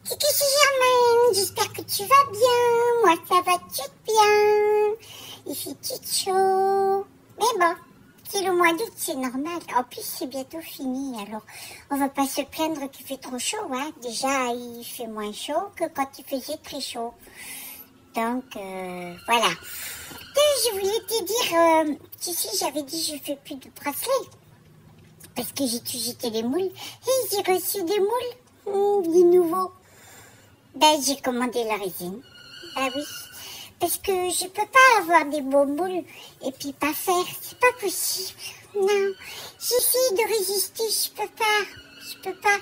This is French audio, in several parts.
Coucou, c'est Germaine, j'espère que tu vas bien. Moi, ça va tout bien. Il fait tout chaud. Mais bon, c'est le mois d'août, c'est normal. En plus, c'est bientôt fini, alors on va pas se plaindre qu'il fait trop chaud, hein. Déjà, il fait moins chaud que quand il faisait très chaud. Donc, voilà. Je voulais te dire, tu sais, j'avais dit je fais plus de bracelets. Parce que j'ai tout jeté les moules. Et j'ai reçu des moules, des nouveaux. Ben, j'ai commandé la résine. Ah oui. Parce que je peux pas avoir des beaux moules et puis pas faire. C'est pas possible. Non. J'essaie de résister. Je peux pas.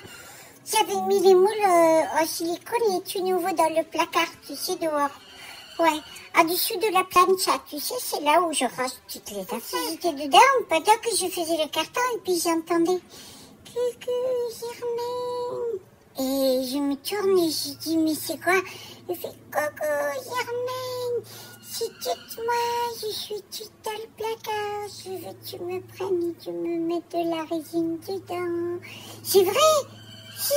J'avais mis les moules en silicone et tout nouveau dans le placard, tu sais, dehors. Ouais. En-dessous de la plancha, tu sais, c'est là où je range toutes les affaires. J'étais dedans pendant que je faisais le carton et puis j'entendais « Coucou, Germaine !» Et je me tourne et je dis, mais c'est quoi? Il fait, coucou, Germaine, c'est toute moi, je suis toute dans le placard, je veux que tu me prennes et tu me mettes de la résine dedans. C'est vrai? Si,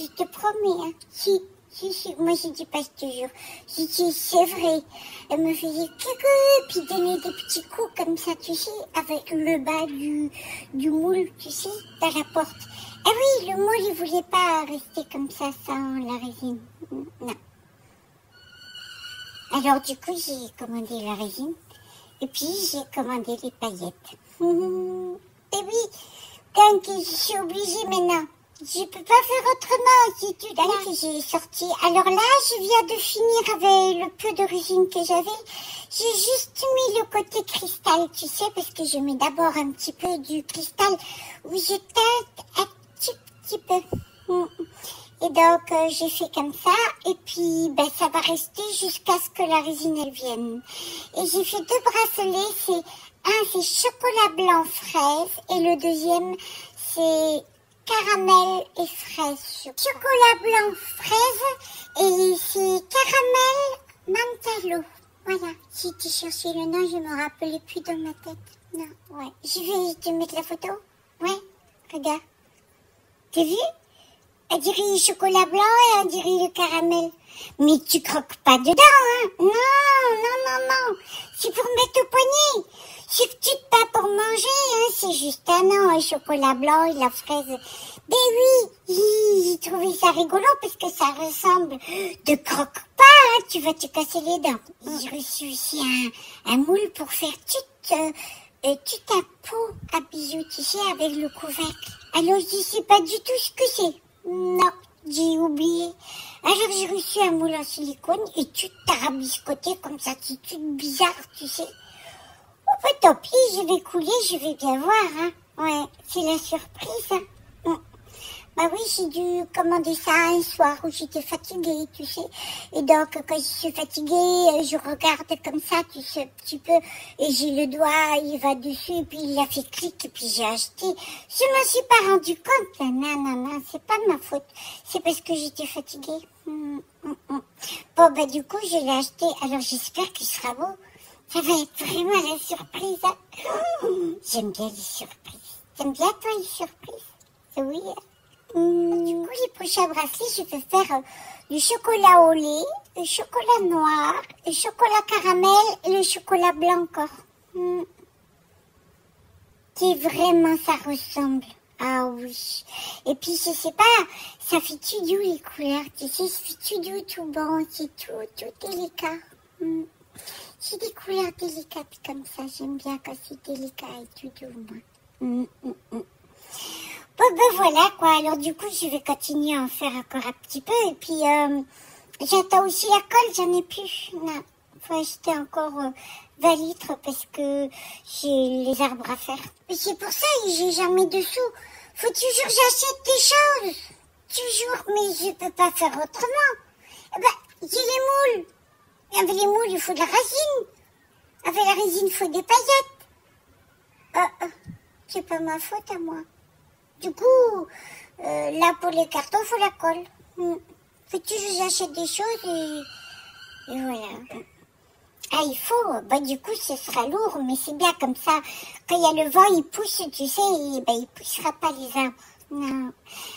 je te promets, hein. Si. Moi je dis pas, je te jure. Je dis, c'est vrai. Elle me faisait coucou, puis donnait des petits coups comme ça, tu sais, avec le bas du moule, tu sais, dans la porte. Ah oui, le moule, il voulait pas rester comme ça sans la résine. Non. Alors du coup, j'ai commandé la résine. Et puis, j'ai commandé les paillettes. Et oui, donc je suis obligée maintenant. Je peux pas faire autrement, c'est tout là que j'ai sorti. Alors là, je viens de finir avec le peu de résine que j'avais. J'ai juste mis le côté cristal, tu sais, parce que je mets d'abord un petit peu du cristal où je teinte un petit peu. Et donc, j'ai fait comme ça. Et puis, ben, ça va rester jusqu'à ce que la résine, elle vienne. Et j'ai fait 2 bracelets. C'est chocolat blanc fraise. Et le deuxième, c'est caramel et fraise. Chocolat blanc fraise et c'est caramel mentalo. Voilà. Si tu cherchais le nom, je me rappelais plus dans ma tête. Non, ouais. Je vais te mettre la photo. Ouais, regarde. T'as vu? On dirait le chocolat blanc et on dirait le caramel. Mais tu croques pas dedans, hein? Non. C'est pour mettre au poignet. C'est que tu te pas pour manger, hein? C'est juste un nom, le chocolat blanc et la fraise. Ben oui, j'ai trouvé ça rigolo parce que ça ressemble. De croque pas, hein? Tu vas te casser les dents. J'ai reçu aussi un moule pour faire tout un pot à bijoux, tu sais, avec le couvercle. Alors je sais pas du tout ce que c'est. Non, j'ai oublié. Alors j'ai reçu un moule en silicone et tout tarabiscoté comme ça, c'est tout bizarre, tu sais. Oh bah tant pis, je vais couler, je vais bien voir, hein. Ouais, c'est la surprise, hein. Bah oui, j'ai dû commander ça un soir où j'étais fatiguée, tu sais. Et donc, quand je suis fatiguée, je regarde comme ça, tu sais, un petit peu. Et j'ai le doigt, il va dessus, et puis il a fait clic, et puis j'ai acheté. Je me suis pas rendu compte. Non, c'est pas de ma faute. C'est parce que j'étais fatiguée. Bon, bah du coup, je l'ai acheté. Alors, j'espère qu'il sera beau. Ça va être vraiment la surprise, hein. J'aime bien les surprises. T'aimes bien, toi, les surprises? Oui, hein. Du coup, les prochains bracelets, je vais faire du chocolat au lait, le chocolat noir, le chocolat caramel et le chocolat blanc encore. Qui vraiment, ça ressemble. Ah oui. Et puis, je sais pas, ça fait tout doux les couleurs. Tu sais, ça fait tout doux, tout bon, c'est tout délicat. C'est des couleurs délicates comme ça. J'aime bien quand c'est délicat et tout doux, moi. Bon, ben voilà, quoi. Alors, du coup, je vais continuer à en faire encore un petit peu. Et puis, j'attends aussi la colle, j'en ai plus. Non, faut acheter encore 20 litres parce que j'ai les arbres à faire. Et c'est pour ça que j'ai jamais de sous. Faut toujours que j'achète des choses. Toujours, mais je peux pas faire autrement. Eh ben, j'ai les moules. Avec les moules, il faut de la résine. Avec la résine, il faut des paillettes. C'est pas ma faute à moi. Du coup, là pour les cartons, il faut la colle. Faut toujours j'achète des choses et voilà. Ah, il faut, bah du coup ce sera lourd, mais c'est bien comme ça. Quand il y a le vent, il pousse, tu sais, et, bah, il poussera pas les arbres. Non.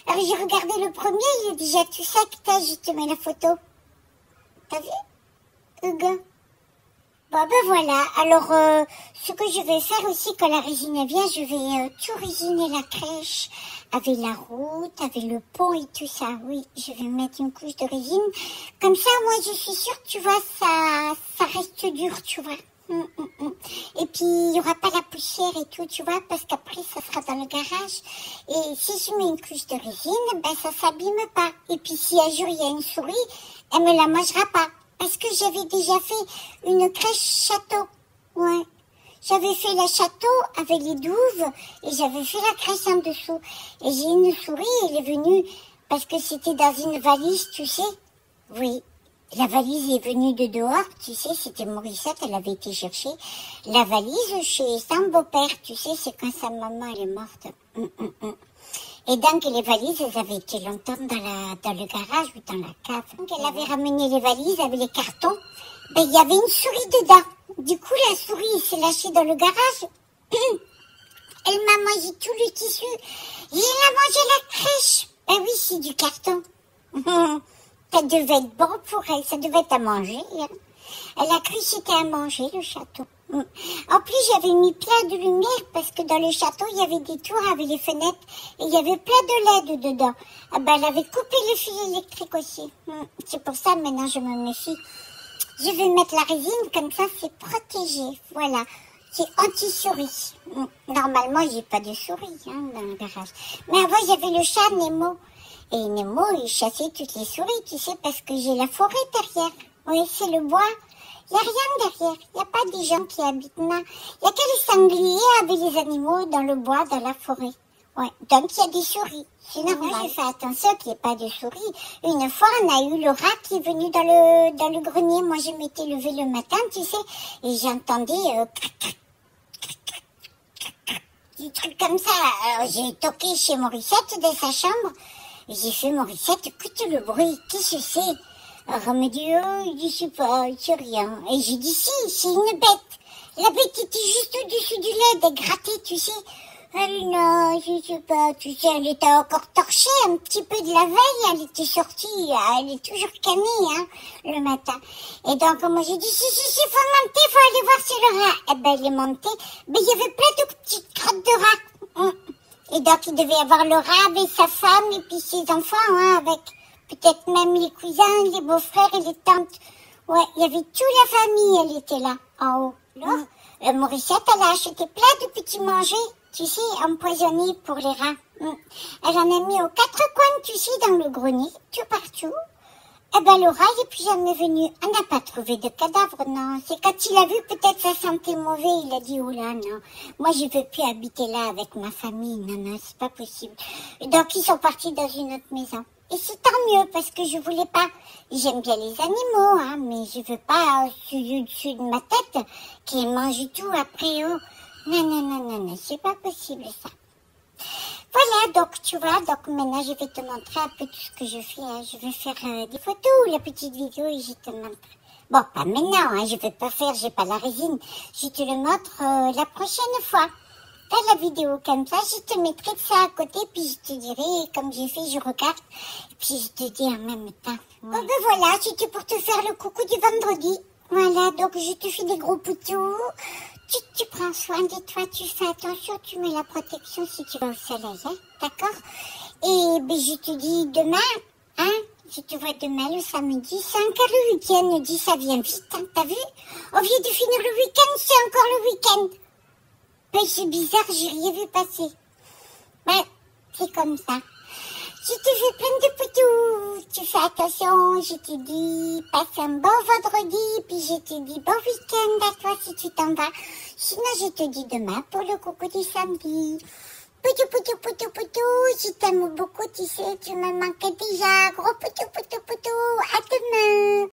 Alors j'ai regardé le premier, il est déjà tout sec. Je te mets la photo. T'as vu, Hugo? Bon ben voilà, alors ce que je vais faire aussi quand la résine vient, je vais tout résiner la crèche avec la route, avec le pont et tout ça. Oui, je vais mettre une couche de résine. Comme ça, moi je suis sûre, tu vois, ça reste dur, tu vois. Et puis il n'y aura pas la poussière et tout, tu vois, parce qu'après ça sera dans le garage. Et si je mets une couche de résine, ben ça s'abîme pas. Et puis si un jour il y a une souris, elle me la mangera pas. Parce que j'avais déjà fait une crèche château. Ouais. J'avais fait la château avec les douves et j'avais fait la crèche en dessous. Et j'ai une souris, elle est venue parce que c'était dans une valise, tu sais. Oui. La valise est venue de dehors, tu sais, c'était Morissette, elle avait été chercher la valise chez son beau-père, tu sais, c'est quand sa maman elle est morte. Et donc les valises, elles avaient été longtemps dans le garage ou dans la cave. Donc elle avait ramené les valises avec les cartons. Ben il y avait une souris dedans. Du coup la souris s'est lâchée dans le garage. Elle m'a mangé tout le tissu. Et elle a mangé la crèche. Ben oui, c'est du carton. Ça devait être bon pour elle, ça devait être à manger. Hein. Elle a cru que c'était à manger, le château. En plus, j'avais mis plein de lumière parce que dans le château, il y avait des tours avec les fenêtres et il y avait plein de LED dedans. Ah ben, elle avait coupé les fils électriques aussi. C'est pour ça, maintenant, je me méfie. Je vais mettre la résine, comme ça, c'est protégé. Voilà. C'est anti-souris. Normalement, j'ai pas de souris dans le garage. Mais avant, j'avais le chat Nemo. Et Nemo, il chassait toutes les souris, tu sais, parce que j'ai la forêt derrière. Oui, c'est le bois. Il n'y a rien derrière. Il n'y a pas des gens qui habitent là. Il n'y a que les sangliers avec les animaux dans le bois, dans la forêt. Ouais. Donc, il y a des souris. C'est normal. Moi, j'ai fait attention qu'il n'y ait pas de souris. Une fois, on a eu le rat qui est venu dans le grenier. Moi, je m'étais levée le matin, tu sais, et j'entendais des trucs comme ça. Alors, j'ai toqué chez Morissette dans sa chambre. J'ai fait Morissette, écoute le bruit, qu'est-ce que c'est? Alors elle me dit, oh, je sais pas, c'est rien. Et j'ai dit, si, c'est une bête. La bête était juste au-dessus du lait, elle grattait, tu sais. Elle, non, je sais pas, tu sais, elle était encore torchée un petit peu de la veille, elle était sortie, elle est toujours camée, le matin. Et donc, moi, j'ai dit, si, faut monter, faut aller voir si le rat. Eh ben, elle est montée, mais il y avait plein de petites crottes de rat. Et donc, il devait y avoir le rat avec sa femme et puis ses enfants, avec peut-être même les cousins, les beaux-frères et les tantes. Ouais, il y avait toute la famille, elle était là, en haut. Alors, Morissette, elle a acheté plein de petits mangers, tu sais, empoisonnés pour les rats. Elle en a mis aux quatre coins, tu sais, dans le grenier, tout partout. Eh ben, le rat, il est plus jamais venu. On n'a pas trouvé de cadavre, non. C'est quand il a vu peut-être ça sentait mauvais, il a dit, oh là, non. Moi, je veux plus habiter là avec ma famille. Non, c'est pas possible. Et donc, ils sont partis dans une autre maison. Et c'est tant mieux, parce que je voulais pas. J'aime bien les animaux, mais je veux pas au-dessus de ma tête qu'ils mangent tout après, oh. Non, c'est pas possible, ça. Voilà, donc tu vois, donc maintenant je vais te montrer un peu tout ce que je fais. Je vais faire des photos ou la petite vidéo et je te montre. Bon, pas maintenant, je vais pas faire, j'ai pas la résine. Je te le montre la prochaine fois. Dans la vidéo comme ça, je te mettrai ça à côté, puis je te dirai, comme j'ai fait, je regarde, et puis je te dis en même temps. Ouais. Bon ben voilà, c'était pour te faire le coucou du vendredi. Voilà, donc je te fais des gros poutous. Tu prends soin de toi, tu fais attention, tu mets la protection si tu vas au soleil, d'accord? Et ben, je te dis demain, je te vois demain le samedi, c'est encore le week-end, dis ça vient vite, t'as vu? On vient de finir le week-end, c'est encore le week-end. Ben, c'est bizarre, j'ai rien vu passer. Ben, c'est comme ça. Je te fais plein de poutous, tu fais attention, je te dis passe un bon vendredi, puis je te dis bon week-end à toi si tu t'en vas. Sinon, je te dis demain pour le coucou du samedi. Poutou, je t'aime beaucoup, tu sais, tu me manques déjà. Gros poutou, à demain.